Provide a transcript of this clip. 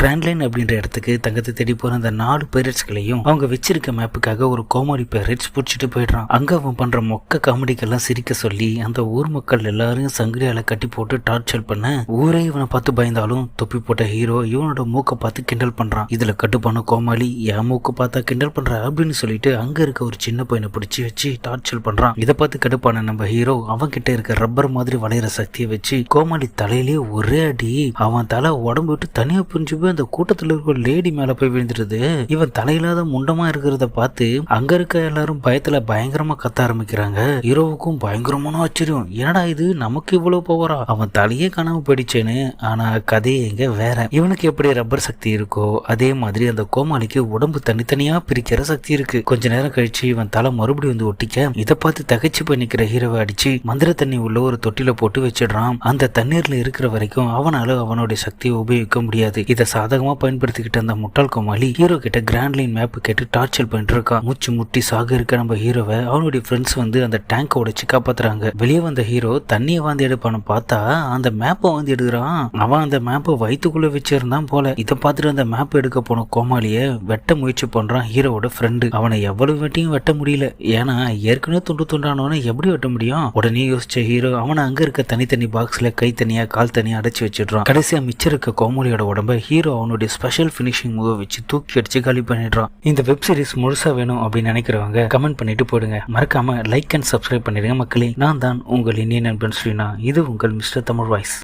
Grand line அப்படின்ற இடத்துக்கு தங்கத்தை தேடி போற அந்த 4 பைரட்ஸ்களையும் அவங்க வச்சிருக்க மேப்புக்காக ஒரு கோமாளி பைரட்ஸ் பிடிச்சிட்டு போயிடுறான். அங்க அவன் பண்ற மொக்க காமெடிக்கெல்லாம் சிரிக்க சொல்லி அந்த ஊர் மக்கள் எல்லாரையும் சங்கிலியால கட்டி போட்டு டார்ச்சர் பண்ண ஊரே இவனை பார்த்து பயந்தாலும் தொப்பி போட்ட ஹீரோ இவனோட மூக்க பார்த்து கிண்டல் பண்றான். இதுல கட்டுப்பான கோமாளி என் மூக்க பார்த்தா கிண்டல் பண்ற அப்படின்னு சொல்லிட்டு அங்க இருக்க ஒரு சின்ன பையனை பிடிச்சி வச்சு டார்ச்சர் பண்றான். இதை பார்த்து கடுப்பான நம்ம ஹீரோ அவன் கிட்ட இருக்க ரப்பர் மாதிரி வளையிற சக்தியை வச்சு கோமாளி தலையிலேயே ஒரே அடி அவன் தலை உடம்பு விட்டு தனியா புரிஞ்சு போய் அந்த கூட்டத்துல இருக்க ஒரு லேடி மேல போய் விழுந்துருது. இவன் தலையில்லாத முண்டமா இருக்கிறத பார்த்து அங்க இருக்க எல்லாரும் பயத்துல பயங்கரமா கத்த ஆரம்பிக்கிறாங்க. ஹீரோவுக்கும் பயங்கரமான ஆச்சரியம், என்னடா இது நமக்கு இவ்வளவு பவரா, அவன் தலையே காணாம போயிடுச்சேன்னு. ஆனா கதையே எங்க வேற. இவனுக்கு எப்படி ரப்பர் சக்தி இருக்கோ அதே மாதிரி அந்த கோமாளிக்கு உடம்பு தனித்தனியா பிரிக்கிற சக்தி இருக்கு. கொஞ்ச நேரம் கழிச்சு இவன் தலை மறுபடியும் வந்து ஒட்டிக்க இதை பார்த்து தகைச்சு போய் நிக்கிற ஹீரோவை அடிச்சு மந்திர தண்ணி உள்ள ஒரு தொட்டில போட்டு வச்சிடுறான். அந்த தண்ணீர்ல இருக்கிற வரைக்கும் அவனால அவனுடைய சக்தியை உபயோகிக்க முடியாது. இதை சாதகமா பயன்படுத்திக்கிட்ட அந்த முட்டாள் கோமாளி ஹீரோ கிட்ட கிராண்ட் லைன் மேப் கேட்டு டார்ச்சர் பண்ணிட்டு இருக்கான். மூச்சு முட்டி சாக இருக்க நம்ம ஹீரோவை அவனுடைய ஃப்ரெண்ட்ஸ் வந்து அந்த டேங்கை உடைச்சு காப்பாத்துறாங்க. வெளியே வந்த ஹீரோ தண்ணியை வாந்தி எடுப்பான்னு பார்த்தா அந்த மேப்பை வாந்தி எடுக்கிறான். அவன் அந்த மேப்பை வயிற்றுக்குள்ள வச்சிருந்தான் போல. இதை பார்த்துட்டு அந்த மேப் எடுக்க போன கோமாளிய வெட்ட முயற்சி பண்றான் ஹீரோவோட ஃப்ரெண்டு. அவனை எவ்வளவு வெட்டியும் வெட்ட முடியல, ஏன்னா ஏற்கனவே துண்டு துண்டானவனை எப்படி வெட்ட முடியும். உடனே யோசிச்ச ஹீரோ அவனை அங்க இருக்க தனித்தனி பாக்ஸ்ல கை தனியா கால் தனியா அடைச்சு வச்சிடுறான். கடைசியா மிச்சம் இருக்க கோமாளியோட உடம்ப ஹீரோ அவனுடைய ஸ்பெஷல் பினிஷிங் மூவ் வச்சு தூக்கி அடிச்சு காலி பண்ணிடுறான். இந்த வெப் சீரிஸ் முழுசா வேணும் அப்படின்னு நினைக்கிறவங்க கமெண்ட் பண்ணிட்டு போடுங்க. மறக்காம லைக் அண்ட் சப்ஸ்கிரைப் பண்ணிடுங்க மக்களே. நான் தான் உங்கள் இந்தியன் நண்பன் ஸ்ரீனா. இது உங்கள் மிஸ்டர் தமிழ் வாய்ஸ்.